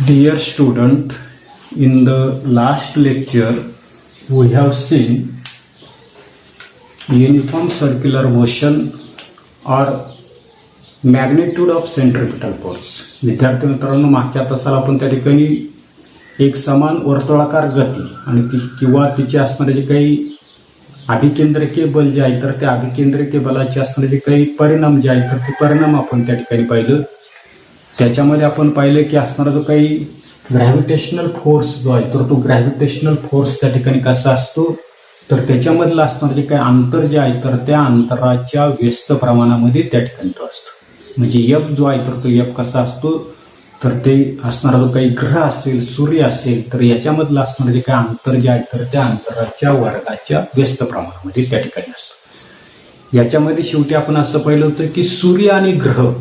Dear student, in the last lecture we have seen uniform circular motion or magnitude of centripetal force. विद्यार्थी मित्रांनो, मागच्या तासाला आपण त्या ठिकाणी एक समान वर्तुळाकार गती आणि ती किंवा तिचे असणारे जे काही अभिकेंद्रकीय बल जे आहे तर त्या अभिकेंद्रकीय बलाचे असणारे जे काही परिणाम जे आहेत तर ते परिणाम आपण त्या ठिकाणी पाहिलं. त्याच्यामध्ये आपण पाहिलं की असणारा जो काही ग्रॅव्हिटेशनल फोर्स जो आहे तर तो ग्रॅव्हिटेशनल फोर्स त्या ठिकाणी कसा असतो तर त्याच्यामधलं असणारं जे काही अंतर जे आहे तर त्या अंतराच्या व्यस्त प्रमाणामध्ये त्या ठिकाणी तो असतो. म्हणजे एफ जो आहे तर तो एफ कसा असतो तर ते असणारा जो काही ग्रह असेल, सूर्य असेल तर याच्यामधलं असणारं जे काही अंतर जे आहे तर त्या अंतराच्या वर्गाच्या व्यस्त प्रमाणामध्ये त्या ठिकाणी असतो. याच्यामध्ये शेवटी आपण असं पाहिलं होतं की सूर्य आणि ग्रह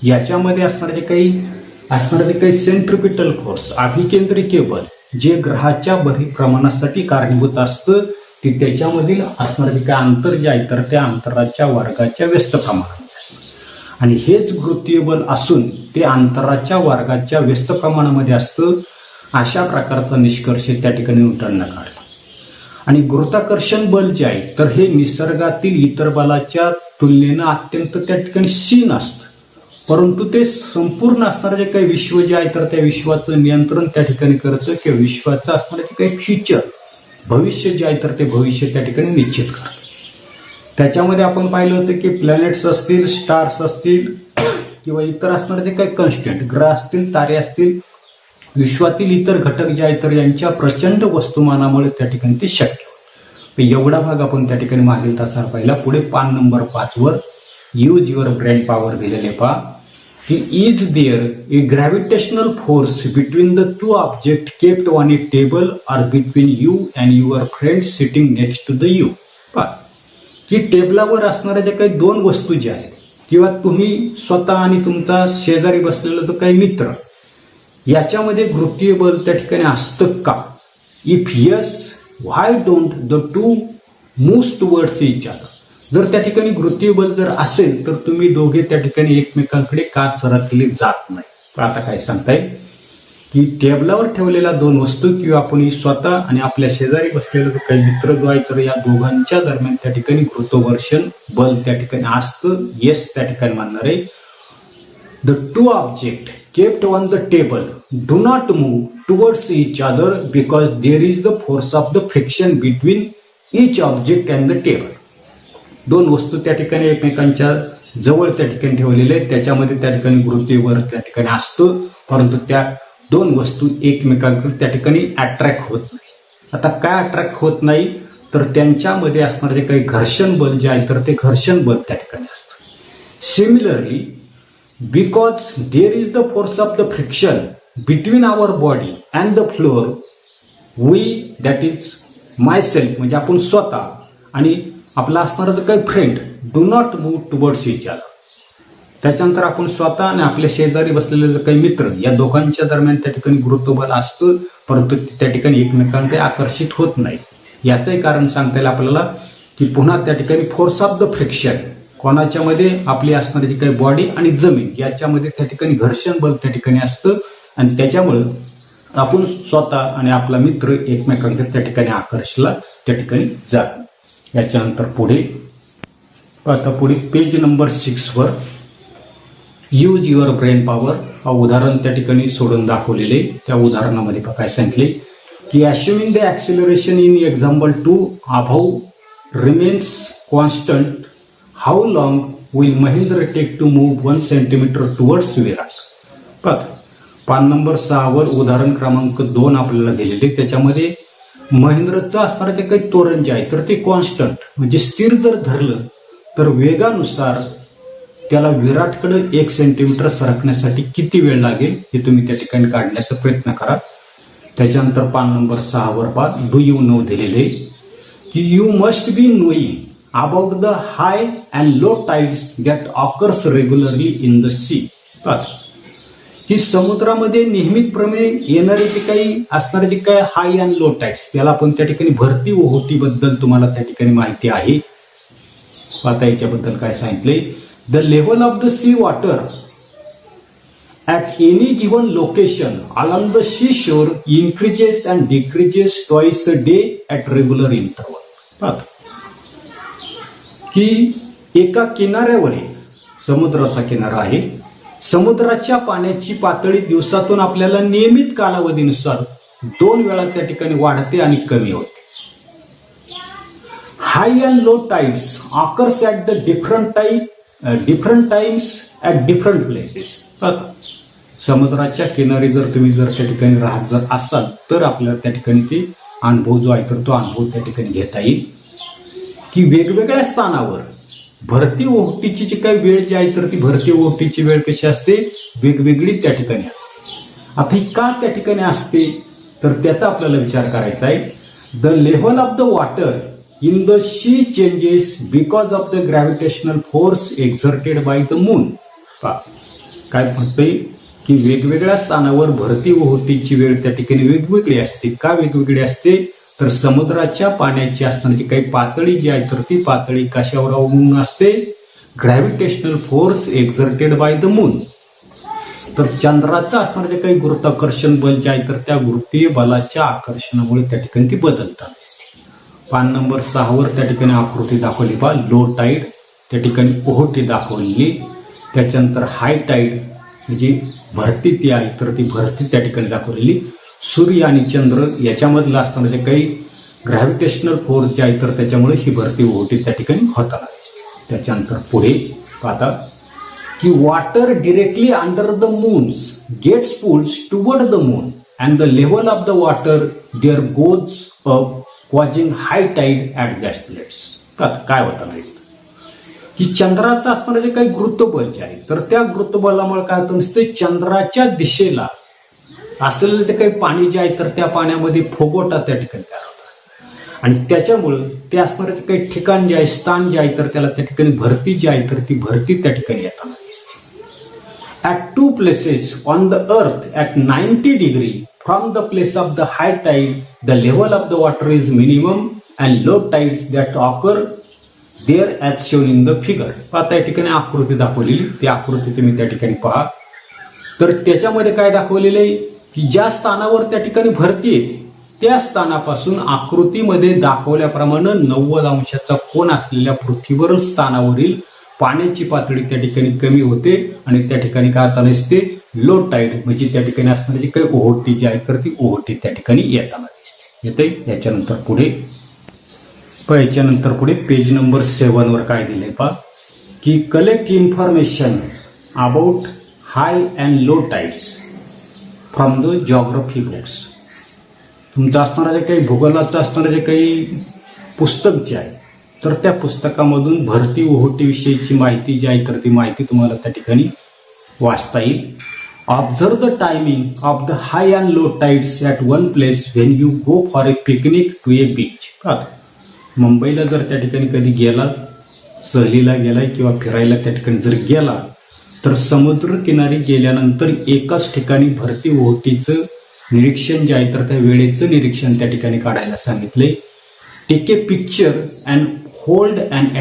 याच्यामध्ये असणारे जे काही सेंट्रिपिटल फोर्स अभिकेंद्रकीय बल जे ग्रहाच्या बरी प्रमाणासाठी कारणीभूत असतं ते त्याच्यामधील असणारे जे काही अंतर जे आहे तर त्या अंतराच्या वर्गाच्या व्यस्त प्रमाणामध्ये असतं आणि हेच गुरुत्वीय बल असून ते अंतराच्या वर्गाच्या व्यस्त प्रमाणामध्ये असतं. अशा प्रकारचा निष्कर्ष त्या ठिकाणी न्यूटननं काढला. आणि गुरुत्वाकर्षण बल जे आहे तर हे निसर्गातील इतर बलाच्या तुलनेनं अत्यंत त्या ठिकाणी क्षीण असतं, परंतु ते संपूर्ण असणारं जे काही विश्व जे आहे तर त्या विश्वाचं नियंत्रण त्या ठिकाणी करतं किंवा विश्वाचं असणारं जे काही फ्युचर भविष्य जे आहे तर ते भविष्य त्या ठिकाणी निश्चित करतं. त्याच्यामध्ये आपण पाहिलं होतं की प्लॅनेट्स असतील, स्टार्स असतील किंवा इतर असणारे जे काही कॉन्स्टंट ग्रह असतील, तारे असतील, विश्वातील इतर घटक जे आहेत तर यांच्या प्रचंड वस्तुमानामुळे त्या ठिकाणी ते शक्य होतं. एवढा भाग आपण त्या ठिकाणी मागील तासाला पाहिला. पुढे पान number 5 were use your brain power दिलेले पहा की is there a gravitational force between the two object kept on a table or between you and your friend sitting next to the you. पहा की टेबलावर असणाऱ्या ज्या काही दोन वस्तू ज्या आहेत किंवा तुम्ही स्वतः आणि तुमचा शेजारी बसलेला जो काही मित्र याच्यामध्ये गुरुत्वीय बल त्या ठिकाणी असतं का? If yes, why don't the two move towards each other. जर त्या ठिकाणी गुरुत्वीय बल जर असेल तर तुम्ही दोघे त्या ठिकाणी एकमेकांकडे का सरकले जात नाही? आता काय सांगताय की टेबलावर ठेवलेल्या दोन वस्तू किंवा आपण स्वतः आणि आपल्या शेजारी बसलेला जो काही मित्र जो आहे तर या दोघांच्या दरम्यान त्या ठिकाणी गुरुत्वाकर्षण बल त्या ठिकाणी असतं. येस त्या ठिकाणी मानणार आहे. The two object kept on the table do not move towards each other because there is the force of the friction between each object and the table. दोन वस्तू त्या ठिकाणी एकमेकांच्या जवळ त्या ठिकाणी ठेवलेले आहेत, त्याच्यामध्ये त्या ठिकाणी गुरुत्वीय बल त्या ठिकाणी असतं, परंतु त्या दोन वस्तू एकमेकांकडे त्या ठिकाणी अट्रॅक्ट होत नाही. आता काय अट्रॅक्ट होत नाही तर त्यांच्यामध्ये असणारे जे काही घर्षण बल जे आहे तर ते घर्षण बल त्या ठिकाणी असतं. Similarly because there is the force of the friction between our body and the floor we that is my self म्हणजे आपण स्वतः आणि आपला असणारा जो काही friend do not move towards each other. त्याच्यानंतर आपण स्वतः आणि आपल्या शेजारी बसलेले जो काही मित्र या दोघांच्या दरम्यान त्या ठिकाणी गुरुत्वबल असतं, परंतु त्या ठिकाणी एकमेकांकडे आकर्षित होत नाही. याचंही कारण सांगता येईल आपल्याला की पुन्हा त्या ठिकाणी फोर्स ऑफ द फ्रिक्शन कोणाच्या मध्ये आपली असणारी जी काही बॉडी आणि जमीन याच्यामध्ये त्या ठिकाणी घर्षण बल त्या ठिकाणी असतं आणि त्याच्यामुळे आपण स्वतः आणि आपला मित्र एकमेकांकडे त्या ठिकाणी आकर्षला त्या ठिकाणी जात. याच्यानंतर पुढे page number 6 were use your brain power हा उदाहरण त्या ठिकाणी सोडून दाखवलेले. त्या उदाहरणामध्ये काय सांगितले की assuming the acceleration in example 2 above remains constant how long will Mahendra take to move 1 centimetre towards Virat. पान नंबर 6 वर उदाहरण क्रमांक 2 आपल्याला दिलेले. त्याच्यामध्ये महेंद्रचं असणारं जे काही त्वरण जे आहे तर ते कॉन्स्टंट म्हणजे स्थिर जर धरलं तर वेगानुसार त्याला विराटकडे 1 सेंटीमीटर सरकण्यासाठी किती वेळ लागेल हे तुम्ही त्या ठिकाणी काढण्याचा प्रयत्न करा. त्याच्यानंतर पान नंबर 6 वर पहा डू यू नो दिलेले की you must be knowing about the high and low tides that occurs regularly in the sea. ही समुद्रामध्ये नियमितप्रमाणे येणारे जे काही असणारे जे काही हाय अँड लो टाइड्स त्याला आपण त्या ठिकाणी भरती ओहोटीबद्दल तुम्हाला त्या ठिकाणी माहिती आहे. आता याच्याबद्दल काय सांगितलंय the level of the C water at any given location along the seashore increases and decreases twice a day at regular interval. पाहतो की एका किनाऱ्यावर समुद्राचा किनारा आहे, समुद्राच्या पाण्याची पातळी दिवसातून आपल्याला नियमित कालावधीनुसार 2 वेळा त्या ठिकाणी वाढते आणि कमी होते. High and low tides occurs at the different times at different places. समुद्राच्या किनारी जर तुम्ही त्या ठिकाणी राहत जर असाल तर आपल्याला त्या ठिकाणी ते अनुभव जो आहे तर तो अनुभव त्या ठिकाणी घेता येईल की वेगवेगळ्या स्थानावर भरती ओहोटीची जी काही वेळ जी आहे तर ती भरती ओहोटीची वेळ कशी असते, वेगवेगळी त्या ठिकाणी असते. आता ही का त्या ठिकाणी असते तर त्याचा आपल्याला विचार करायचा आहे. The level of the water in the sea changes because of the gravitational force exerted by the moon. काय म्हणतोय की वेगवेगळ्या स्थानावर भरती ओहोटीची वेळ त्या ठिकाणी वेगवेगळी असते. का वेगवेगळी असते तर समुद्राच्या पाण्याची असणारी काही पातळी जी आहे तर ती पातळी कशावर अवलंबून असते, gravitational force exerted by the moon. तर चंद्राचं असणारे जे काही गुरुत्वाकर्षण बल जे आहे तर त्या गुरुत्वीय बलाच्या आकर्षणामुळे त्या ठिकाणी ती बदलतात दिसते. पान नंबर 6 वर त्या ठिकाणी आकृती दाखवली पहा. लो टाईड त्या ठिकाणी ओहोटी दाखवलेली, त्याच्यानंतर हाय टाईड म्हणजे भरती ती आहे तर ती भरती त्या ठिकाणी दाखवलेली. सूर्य आणि चंद्र याच्यामधलं असताना जे काही ग्रॅव्हिटेशनल फोर्स जे आहे तर त्याच्यामुळे ही भरती ओहोटी त्या ठिकाणी होताना दिसते. त्याच्यानंतर पुढे पाहता की water directly under the moon's gets pulls toward the moon and the level of the water there goes up causing high tide at that places. काय होताना दिसतं की चंद्राचं असणारं जे काही गुरुत्वबल जे आहे तर त्या गुरुत्वबलामुळे काय होतं नसते, चंद्राच्या दिशेला असलेलं जे काही पाणी जे आहे तर त्या पाण्यामध्ये फुगवटा त्या ठिकाणी तयार होतात आणि त्याच्यामुळं ते असणारे जे काही ठिकाण जे आहे स्थान जे आहे तर त्याला त्या ठिकाणी भरती जी आहे तर ती भरती त्या ठिकाणी येताना दिसते. At 2 places on the earth at 90 degree from the place of the high tide the level of the water is minimum and low tides that occur there as shown in the figure. आता या ठिकाणी आकृती दाखवलेली, ती आकृती तुम्ही त्या ठिकाणी पहा. तर त्याच्यामध्ये काय दाखवलेलं आहे की ज्या स्थानावर त्या ठिकाणी भरती येते त्या स्थानापासून आकृतीमध्ये दाखवल्याप्रमाणे 90 अंशाचा कोन असलेल्या पृथ्वीवरील स्थानावरील पाण्याची पातळी त्या ठिकाणी कमी होते आणि त्या ठिकाणी काय होताना दिसते, लो टाईड म्हणजे त्या ठिकाणी असणारी जी काही ओहोटी जी आहे तर ती ओहोटी त्या ठिकाणी येताना दिसते. येते याच्यानंतर पुढे पेज नंबर 7 वर काय दिले पहा की collect information about high and low tides from the geography books. तुमचं असणारं जे काही भूगोलाचं असणारं जे काही पुस्तक जे आहे तर त्या पुस्तकामधून भरती ओहोटीविषयीची माहिती जी आहे तर ती माहिती तुम्हाला त्या ठिकाणी वाचता येईल. Observe the timing of the high and low tides at one place when you go for a picnic to a beach. मुंबईला जर त्या ठिकाणी कधी गेला, सहलीला गेलाय किंवा फिरायला त्या ठिकाणी जर गेला तर समुद्र किनारी गेल्यानंतर एकाच ठिकाणी भरती ओहोटीचं निरीक्षण जे आहे तर त्या वेळेचं निरीक्षण त्या ठिकाणी काढायला सांगितले. Take a picture and hold and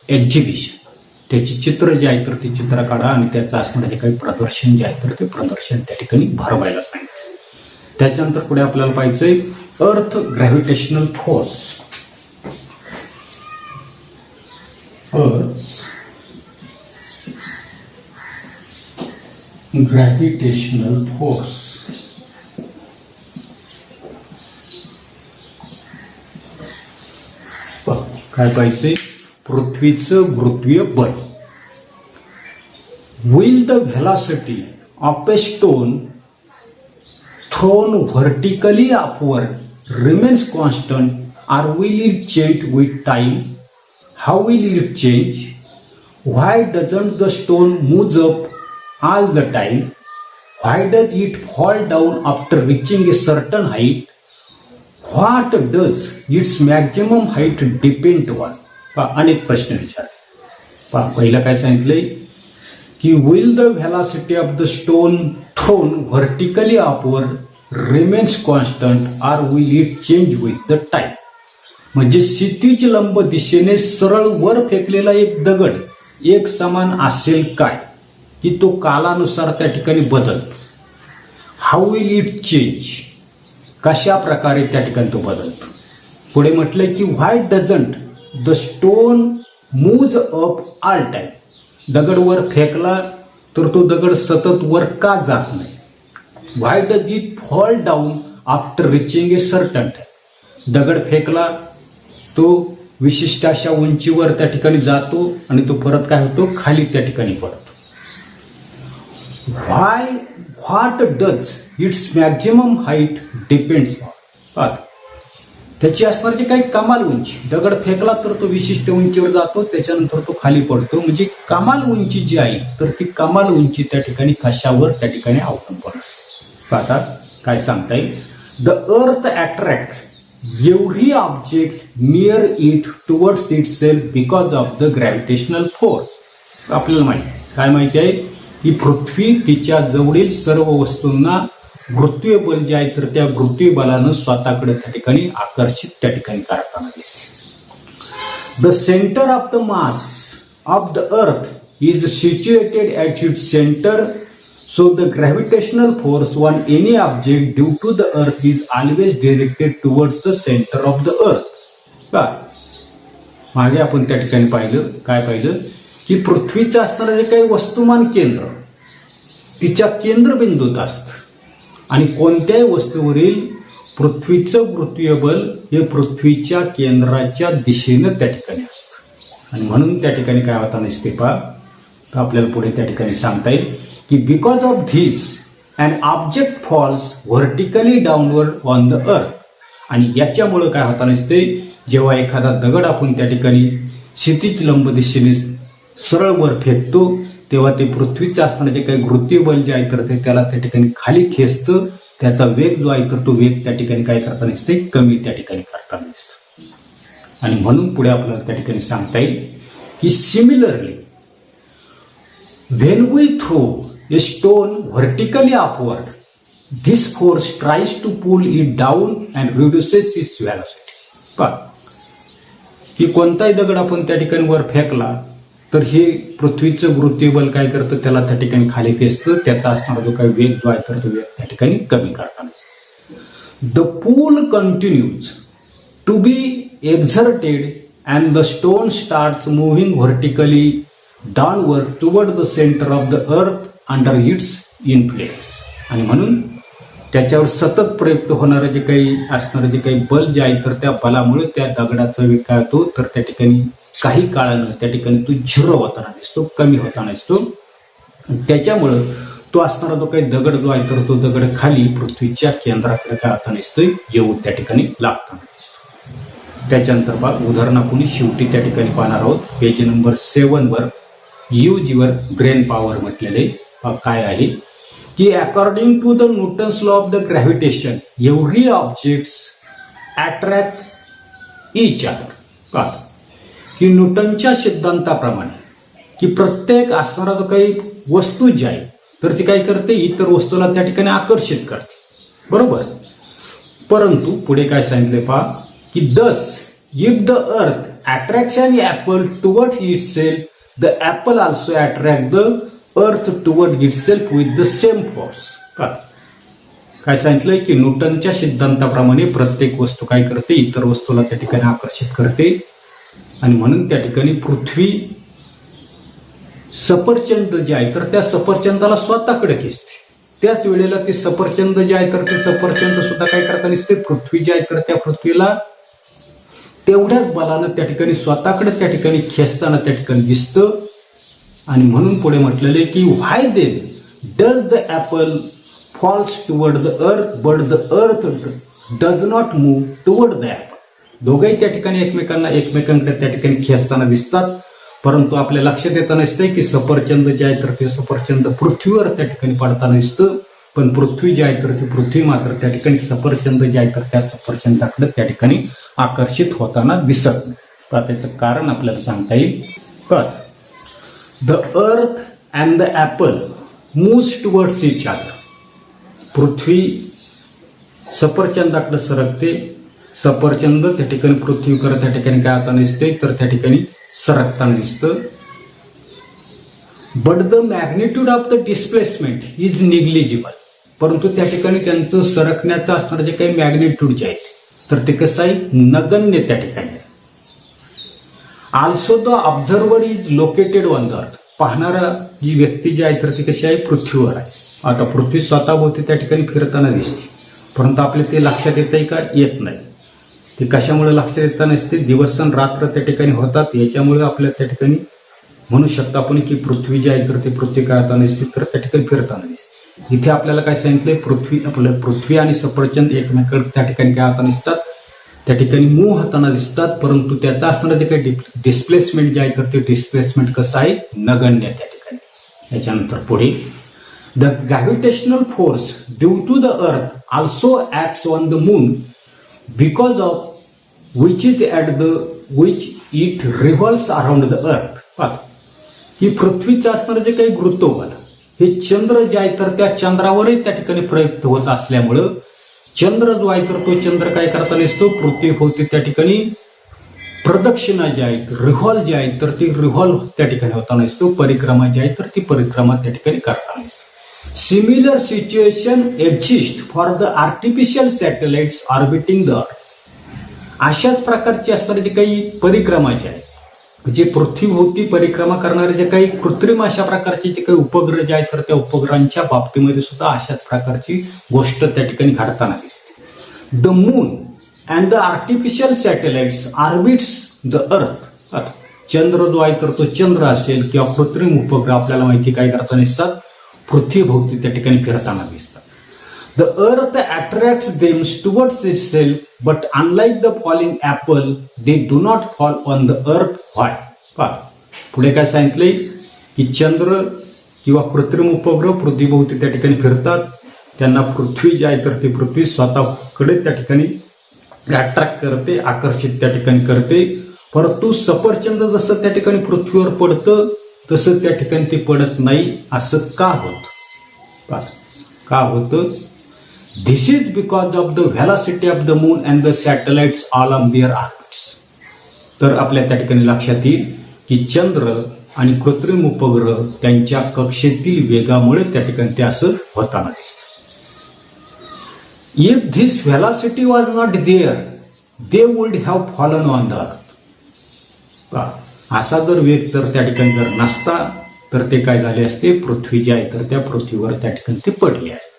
exhibition. त्याची चित्र जे आहे तर ती चित्र काढा आणि त्याचं असणारं जे काही प्रदर्शन जे आहे तर ते प्रदर्शन त्या ठिकाणी भरवायला सांगितलं. त्याच्यानंतर पुढे आपल्याला पाहिजे अर्थ ग्रॅव्हिटेशनल फोर्स. Gravitational force. काय पाहिजे, पृथ्वीचं गुरुत्वीय बल. Will the velocity of a stone thrown vertically upward remains constant or will it change with time? How will it change? Why doesn't the stone move up all the time? Why does it fall down after reaching a certain height? What does its maximum height depend on? अनेक प्रश्न विचार. पहिला काय सांगितलंय की will the velocity of the stone thrown vertically upward remains constant or will it change with the time? म्हणजे क्षितिज लंब दिशेने सरळ वर फेकलेला एक दगड एक समान असेल काय की तो कालानुसार त्या ठिकाणी बदलतो. हाऊ विल इट चेंज, कशा प्रकारे त्या ठिकाणी तो बदलतो. पुढे म्हटलंय की why doesn't the stone moves up all time, दगड वर फेकला तर तो दगड सतत वर का जात नाही. Why does it fall down after reaching a certain time, दगड फेकला तो विशिष्ट अशा उंचीवर त्या ठिकाणी जातो आणि तो परत काय होतो, खाली त्या ठिकाणी पडतो. What does it's maximum height depends on, त्याची असणारी काही कमाल उंची, दगड फेकला तर तो विशिष्ट उंचीवर जातो, त्याच्यानंतर तो खाली पडतो. म्हणजे कमाल उंची जी आहे तर ती कमाल उंची त्या ठिकाणी कशावर त्या ठिकाणी अवलंबून असते. आता काय सांगता येईल, द अर्थ attract every object near it towards it self because of the gravitational force. आपल्याला काय माहिती आहे की पृथ्वी तिच्या जवळील सर्व वस्तूंना गुरुत्वीय बल जे आहे तर त्या गुरुत्वीय बलानं स्वतःकडे त्या ठिकाणी आकर्षित त्या ठिकाणी करताना दिसते. The centre of the mass of the earth is situated at its centre, so the gravitational force on any object due to the earth is always directed towards the centre of the earth. का मागे आपण त्या ठिकाणी काय पाहिलं की पृथ्वीचं असणारं जे काही वस्तुमान केंद्र तिच्या केंद्रबिंदूत असतं आणि कोणत्याही वस्तूवरील पृथ्वीचं गुरुत्वीय बल हे पृथ्वीच्या केंद्राच्या दिशेनं त्या ठिकाणी असतं. आणि म्हणून त्या ठिकाणी काय होता नसते तर आपल्याला पुढे त्या ठिकाणी सांगता येईल की because of this an object falls vertically downward on the earth. आणि याच्यामुळे काय होता नसते, जेव्हा एखादा दगड आपण त्या ठिकाणी क्षितिज लंब दिशेने सरळ वर फेकतो तेव्हा ते पृथ्वीचं असणारं जे काही गुरुत्वीय बल जे आहे तर ते त्याला त्या ठिकाणी खाली खेचतं. त्याचा वेग जो आहे तर तो वेग त्या ठिकाणी काय करता नसते, कमी त्या ठिकाणी करताना दिसतो. आणि म्हणून पुढे आपल्याला त्या ठिकाणी सांगता येईल की similarly when we throw a stone vertically upward, this force tries to pull it down and reduces its velocity. की कोणताही दगड आपण त्या ठिकाणी वर फेकला तर हे पृथ्वीचं गुरुत्वीय बल काय करतं, त्याला त्या ठिकाणी खाली खेचतं. त्याचा असणारा जो काही वेग जो आहे तर तो वेग त्या ठिकाणी कमी करताना. The pull continues to be exerted and the stone starts moving vertically downward toward the centre of the earth under its influence. आणि म्हणून त्याच्यावर सतत प्रयुक्त होणारं जे काही असणारं जे काही बल जे आहे तर त्या बलामुळे त्या दगडाचा वेग काय होतो तर त्या ठिकाणी काही काळानं त्या ठिकाणी तो झिरो होताना दिसतो, कमी होताना दिसतो. त्याच्यामुळं तो असणारा जो काही दगड जो आहे तर तो दगड खाली पृथ्वीच्या केंद्राकडे काय होताना दिसतोय, येऊन त्या ठिकाणी लागताना दिसतो. त्याच्यानंतर बघ उदाहरण आपण शेवटी त्या ठिकाणी पाहणार आहोत. पेज नंबर 7 वर यूजीवर ब्रेन पॉवर म्हटलेले काय आहे की according to the Newton's law of the gravitation every objects attract each other. की न्यूटनच्या सिद्धांताप्रमाणे की प्रत्येक असणारा जो काही वस्तू जी आहे तर ती काय करते, इतर वस्तूला त्या ठिकाणी आकर्षित करते, बरोबर. परंतु पुढे काय सांगितले पहा की thus if the earth attracts an apple towards itself, the apple also attract the earth towards itself with the same force. काय सांगितलंय की न्यूटनच्या सिद्धांताप्रमाणे प्रत्येक वस्तू काय करते, इतर वस्तूला त्या ठिकाणी आकर्षित करते. आणि म्हणून त्या ठिकाणी पृथ्वी सफरचंद जे आहे तर त्या सफरचंदाला स्वतःकडे खेचते. त्याच वेळेला ते सफरचंद जे आहे तर ते सफरचंद सुद्धा काय करता दिसते, पृथ्वी जे आहे तर त्या पृथ्वीला तेवढ्याच बलानं त्या ठिकाणी स्वतःकडे त्या ठिकाणी खेचताना त्या ठिकाणी दिसतं. आणि म्हणून पुढे म्हटलेले की why then does the apple falls toward the earth but the earth does not move toward the apple. दोघंही त्या ठिकाणी एकमेकांकडे त्या ठिकाणी खेचताना दिसतात, परंतु आपल्या लक्षात येताना दिसतंय की सफरचंद जे आहे तर ते सफरचंद पृथ्वीवर त्या ठिकाणी पडताना दिसतं, पण पृथ्वी जी आहे तर ती पृथ्वी मात्र त्या ठिकाणी सफरचंद जे आहे तर त्या सफरचंदाकडे त्या ठिकाणी आकर्षित होताना दिसत नाही. त्याचं कारण आपल्याला सांगता येईल. The earth and the apple moves towards each other. पृथ्वी सफरचंदाकडे सरकते, सफरचंद त्या ठिकाणी पृथ्वीकडे त्या ठिकाणी काय होताना दिसते तर त्या ठिकाणी सरकताना दिसतं. But the magnitude of the displacement is negligible. परंतु त्या ठिकाणी त्यांचं सरकण्याचं असणारं जे काही मॅग्निट्यूड जे आहे तर ते कसं आहे, नगण्य त्या ठिकाणी आहे. Also the observer is located on the अर्थ. पाहणारा जी व्यक्ती जी आहे तर ती कशी आहे, पृथ्वीवर आहे. आता पृथ्वी स्वतःभोवती त्या ठिकाणी फिरताना दिसते, परंतु आपल्या ते लक्षात येतंय का, येत नाही. ते कशामुळे लक्षात येताना नसते, दिवस आणि रात्र त्या ठिकाणी होतात, याच्यामुळे आपल्या त्या ठिकाणी म्हणू शकतो आपण की पृथ्वी जी आहे तर ती पृथ्वी काय होताना दिसते, तर त्या ठिकाणी फिरताना दिसते. इथे आपल्याला काय सांगितलंय, पृथ्वी आणि सफरचंद एकमेकांकडे त्या ठिकाणी काय होताना दिसतात, त्या ठिकाणी मूव्ह होताना दिसतात, परंतु त्याचा असणारं जे काही डिस्प्लेसमेंट जे आहे तर ते डिस्प्लेसमेंट कसं आहे, नगण्य त्या ठिकाणी. याच्यानंतर पुढे the gravitational force due to the earth also acts on the moon because of which it revolves around the earth. ही पृथ्वीचं असणारं जे काही गुरुत्वबल हे चंद्र जे आहे तर त्या चंद्रावरही त्या ठिकाणी प्रयुक्त होत असल्यामुळं चंद्र जो आहे तर तो चंद्र काय करताना असतो, पृथ्वीभोवती त्या ठिकाणी प्रदक्षिणा जी आहे, रिव्हॉल्व जी आहे तर ती रिव्हॉल्व त्या ठिकाणी होताना असतो, परिक्रमा जी आहे तर ती परिक्रमा त्या ठिकाणी करताना असते. Similar situation exist for the artificial satellites orbiting the earth. अशाच प्रकारची असणारी जी काही परिक्रमा जी आहे, जे पृथ्वीभोवती परिक्रमा करणारे जे काही कृत्रिम अशा प्रकारचे जे काही उपग्रह जे आहेत तर त्या उपग्रहांच्या बाबतीमध्ये सुद्धा अशाच प्रकारची गोष्ट त्या ठिकाणी घडताना दिसते. The moon and the artificial satellites orbits the earth. चंद्र जो आहे तर तो चंद्र असेल किंवा कृत्रिम उपग्रह आपल्याला माहिती काय करताना दिसतात, पृथ्वीभोवती त्या ठिकाणी फिरताना दिसतात. The earth attracts them towards itself but unlike the falling apple they do not fall on the earth. Why. पुढे काय सांगितलंय की चंद्र किंवा कृत्रिम उपग्रह पृथ्वीभोवती त्या ठिकाणी फिरतात, त्यांना पृथ्वी जी आहे तर ती पृथ्वी स्वतःकडे त्या ठिकाणी अट्रॅक्ट करते, आकर्षित त्या ठिकाणी करते. परंतु सफरचंद जसं त्या ठिकाणी पृथ्वीवर पडतं तसं त्या ठिकाणी ते पडत नाही. असं का होतं, का होतं? This is because of the velocity of the moon and the satellites all on their orbits. तर आपल्या त्या ठिकाणी लक्षात येईल की चंद्र आणि कृत्रिम उपग्रह त्यांच्या कक्षेतील वेगामुळे त्या ठिकाणी ते असं होताना दिसतं. If this velocity was not there they would have fallen on the earth. असा जर वेग जर त्या ठिकाणी जर नसता तर ते काय झाले असते, पृथ्वी जी आहे तर त्या पृथ्वीवर त्या ठिकाणी ते पडले असते.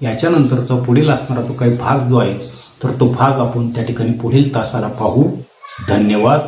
याच्यानंतरचा पुढील असणारा तो काही भाग जो आहे तर तो भाग आपण त्या ठिकाणी पुढील तासाला पाहू. धन्यवाद.